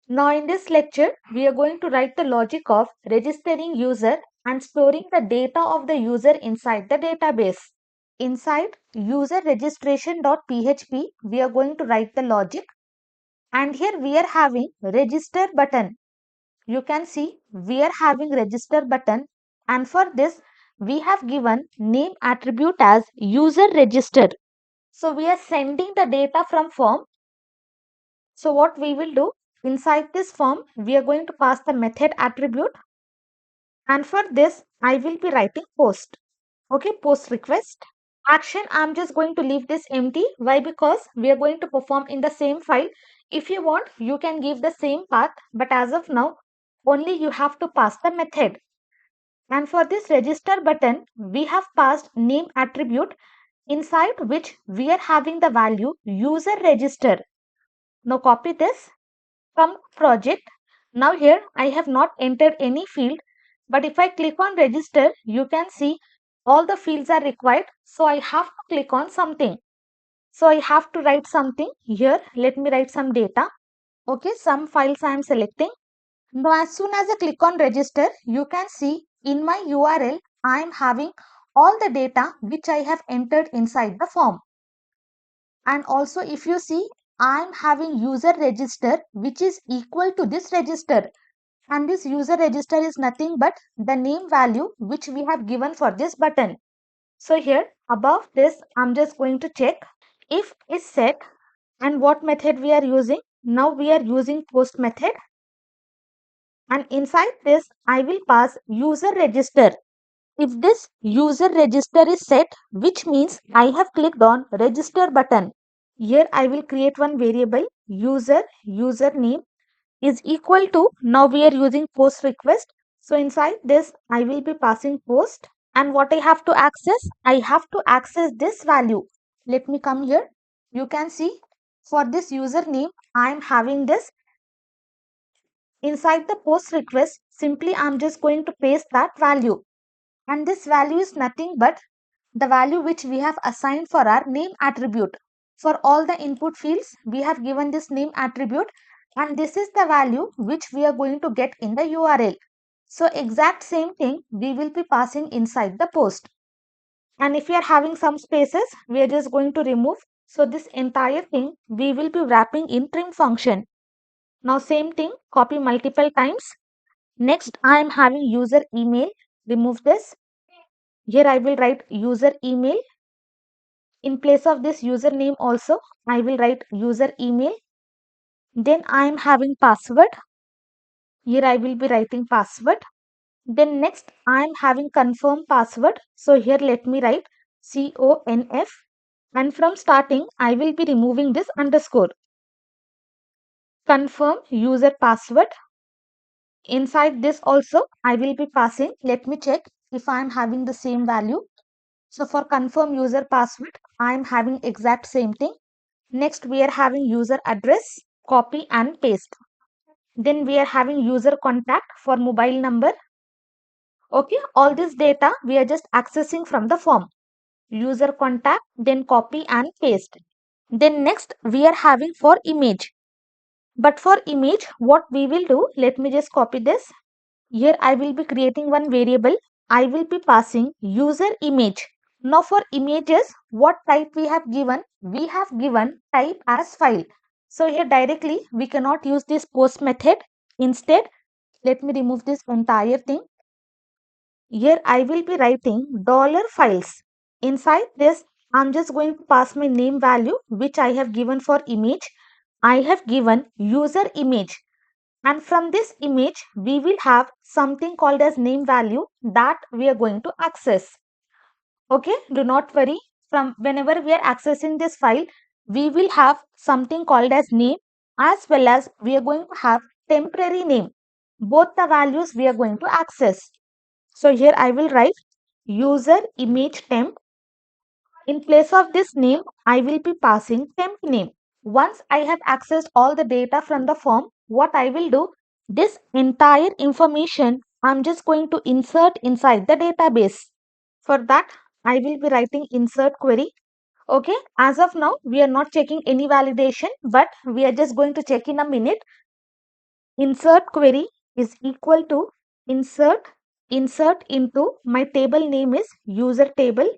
Now in this lecture, we are going to write the logic of registering user and storing the data of the user inside the database. Inside user registration.php, we are going to write the logic, and here we are having register button. You can see we are having register button, and for this we have given name attribute as user register. So we are sending the data from form. So what we will do, inside this form, we are going to pass the method attribute, and for this I will be writing post. Okay, post request. Action, I'm just going to leave this empty. Why? Because we are going to perform in the same file. If you want, you can give the same path, but as of now, only you have to pass the method. And for this register button, we have passed name attribute, inside which we are having the value user register. Now copy this, come to project. Now here I have not entered any field, but if I click on register, you can see all the fields are required. So I have to click on something. So I have to write something here. Let me write some data. Okay, some files I am selecting. Now as soon as I click on register, you can see in my URL, I am having all the data which I have entered inside the form. And also if you see, I am having user register which is equal to this register. And this user register is nothing but the name value which we have given for this button. So here above this, I'm just going to check if is set, and what method we are using. Now we are using post method, and inside this I will pass user register. If this user register is set, which means I have clicked on register button. Here I will create one variable username is equal to, now we are using post request. So inside this I will be passing post, and what I have to access, I have to access this value. Let me come here. You can see for this username I am having this. Inside the post request, simply I am just going to paste that value, and this value is nothing but the value which we have assigned for our name attribute. For all the input fields, we have given this name attribute, and this is the value which we are going to get in the URL. So exact same thing we will be passing inside the post. And if we are having some spaces, we are just going to remove. So this entire thing we will be wrapping in trim function. Now same thing, copy multiple times. Next, I am having user email. Remove this. Here I will write user email. In place of this username also, I will write user email. Then I am having password. Here I will be writing password. Then next I am having confirm password. So here let me write CONF. And from starting, I will be removing this underscore. Confirm user password. Inside this also, I will be passing. Let me check if I am having the same value. So for confirm user password, I am having exact same thing. Next, we are having user address, copy and paste. Then we are having user contact for mobile number. Okay, all this data we are just accessing from the form. User contact, then copy and paste. Then next, we are having for image. But for image, what we will do, let me just copy this. Here I will be creating one variable. I will be passing user image. Now for images, what type we have given? We have given type as file. So here directly we cannot use this post method. Instead, let me remove this entire thing. Here I will be writing $files. Inside this, I'm just going to pass my name value which I have given for image. I have given user image. And from this image, we will have something called as name value that we are going to access. Okay, do not worry. From whenever we are accessing this file, we will have something called as name, as well as we are going to have temporary name. Both the values we are going to access. So here I will write user image temp. In place of this name, I will be passing temp name. Once I have accessed all the data from the form, what I will do, this entire information I'm just going to insert inside the database. For that, I will be writing insert query. Okay, as of now, we are not checking any validation, but we are just going to check in a minute. insert query is equal to insert into my table name is user table.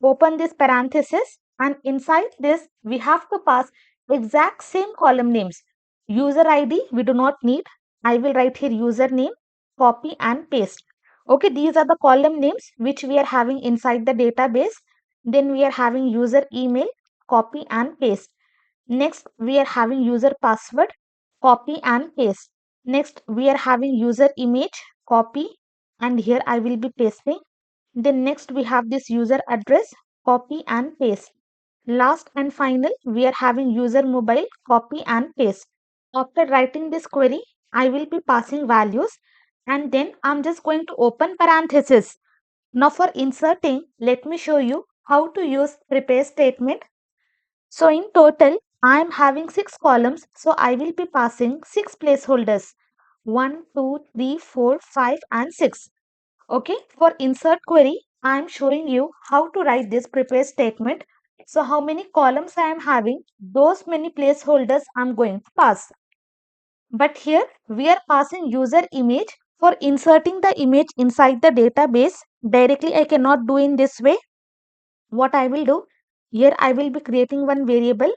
Open this parenthesis, and inside this we have to pass exact same column names. User ID we do not need. I will write here username, copy and paste. Okay, these are the column names which we are having inside the database. Then we are having user email, copy and paste. Next, we are having user password, copy and paste. Next, we are having user image, copy, and here I will be pasting. Then next, we have this user address, copy and paste. Last and final, we are having user mobile, copy and paste. After writing this query, I will be passing values, and then I'm just going to open parenthesis. Now for inserting, let me show you how to use prepare statement. So in total, I am having 6 columns. So I will be passing 6 placeholders. 1, 2, 3, 4, 5 and 6. Okay. For insert query, I am showing you how to write this prepare statement. So how many columns I am having, those many placeholders I am going to pass. But here we are passing user image. For inserting the image inside the database, directly I cannot do in this way. What I will do, here I will be creating one variable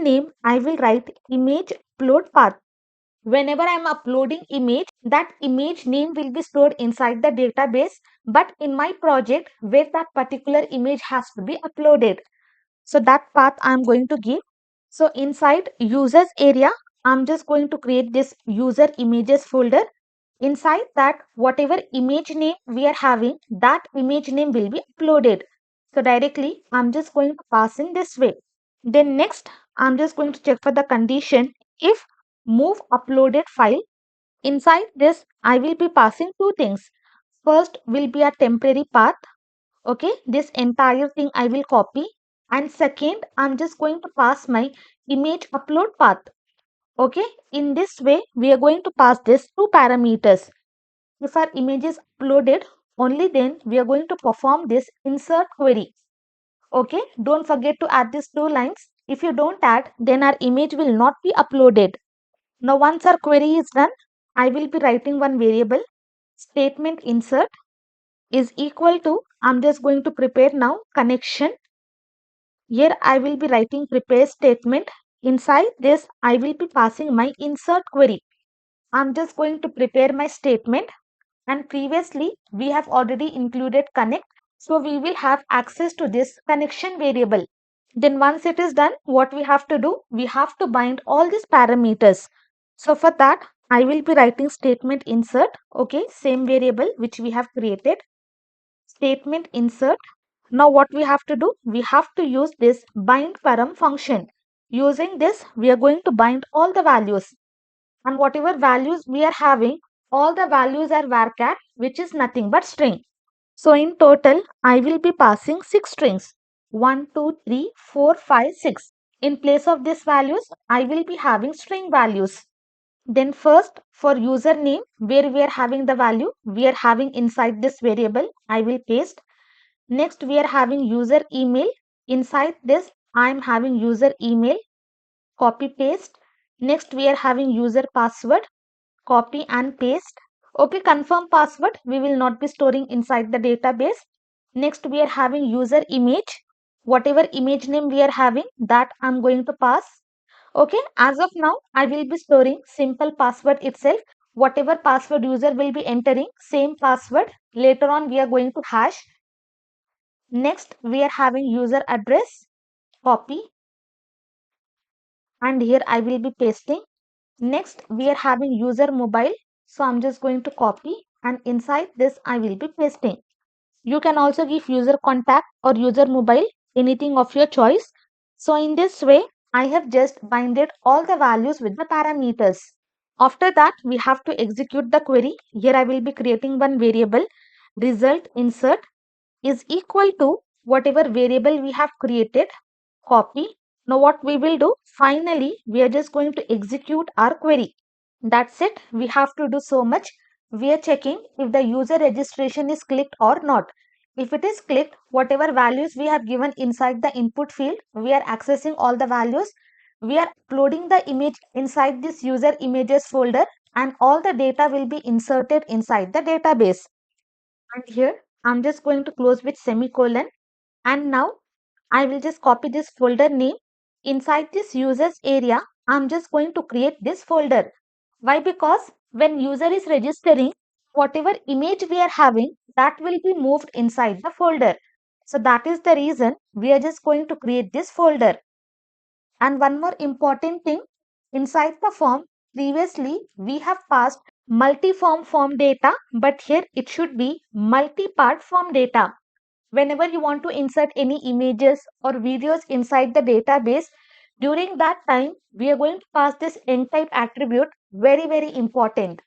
name. I will write image upload path. Whenever I am uploading image, that image name will be stored inside the database, but in my project where that particular image has to be uploaded. So that path I am going to give. So inside users area, I'm just going to create this user images folder. Inside that, whatever image name we are having, that image name will be uploaded. So directly, I'm just going to pass in this way. Then next, I'm just going to check for the condition. If move uploaded file, inside this, I will be passing two things. First will be a temporary path. Okay, this entire thing I will copy. And second, I'm just going to pass my image upload path. Okay, in this way, we are going to pass this two parameters. If our image is uploaded, only then we are going to perform this insert query. Okay, don't forget to add these two lines. If you don't add, then our image will not be uploaded. Now, once our query is done, I will be writing one variable. Statement insert is equal to, I'm just going to prepare now connection. Here I will be writing prepare statement. Inside this, I will be passing my insert query. I'm just going to prepare my statement, and previously we have already included connect, so we will have access to this connection variable. Then once it is done, what we have to do, we have to bind all these parameters. So for that, I will be writing statement insert. Okay, same variable which we have created. Statement insert. Now what we have to do, we have to use this bind param function. Using this, we are going to bind all the values, and whatever values we are having, all the values are varchar, which is nothing but string. So in total, I will be passing 6 strings. 1, 2, 3, 4, 5, 6. In place of these values, I will be having string values. Then first, for username, where we are having the value, we are having inside this variable, I will paste. Next, we are having user email. Inside this, I am having user email, copy paste. Next, we are having user password, copy and paste. Okay, confirm password we will not be storing inside the database. Next, we are having user image. Whatever image name we are having, that I'm going to pass. Okay, as of now, I will be storing simple password itself. Whatever password user will be entering, same password. Later on, we are going to hash. Next, we are having user address, copy, and here I will be pasting. Next, we are having user mobile. So I'm just going to copy, and inside this I will be pasting. You can also give user contact or user mobile, anything of your choice. So in this way, I have just binded all the values with the parameters. After that, we have to execute the query. Here I will be creating one variable, result insert is equal to whatever variable we have created, copy. Now what we will do, finally, we are just going to execute our query. That's it. We have to do so much. We are checking if the user registration is clicked or not. If it is clicked, whatever values we have given inside the input field, we are accessing all the values. We are uploading the image inside this user images folder, and all the data will be inserted inside the database. And here I'm just going to close with semicolon, and now I will just copy this folder name. Inside this users area, I'm just going to create this folder. Why? Because when user is registering, whatever image we are having, that will be moved inside the folder. So that is the reason we are just going to create this folder. And one more important thing, inside the form, previously we have passed multi-form data, but here it should be multi-part form data. Whenever you want to insert any images or videos inside the database, during that time, we are going to pass this end-type attribute, very important.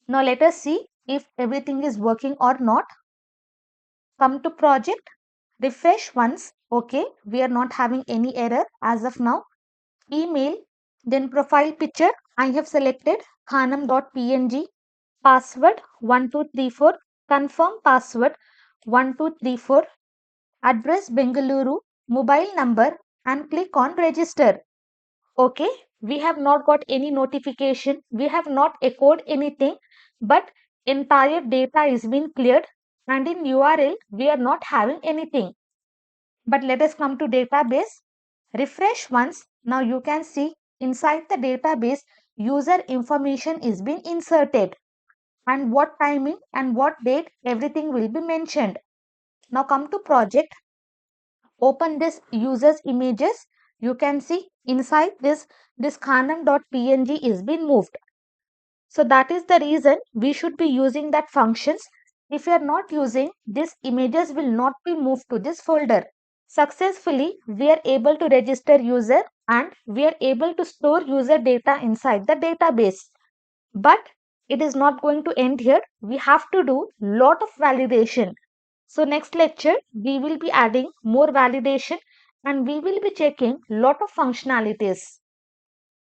Now let us see if everything is working or not. Come to project, refresh once. Okay, we are not having any error as of now. Email, then profile picture. I have selected khanam.png, password 1234, confirm password 1234, address Bengaluru, mobile number, and click on register. Okay, we have not got any notification, we have not echoed anything, but entire data is being cleared, and in URL we are not having anything. But let us come to database. Refresh once. Now you can see inside the database user information is being inserted, and what timing and what date everything will be mentioned. Now come to project. Open this users images. You can see inside this khanam.png is been moved. So that is the reason we should be using that functions. If you are not using, these images will not be moved to this folder. Successfully, we are able to register user, and we are able to store user data inside the database. But it is not going to end here. We have to do lot of validation. So next lecture, we will be adding more validation, and we will be checking lot of functionalities.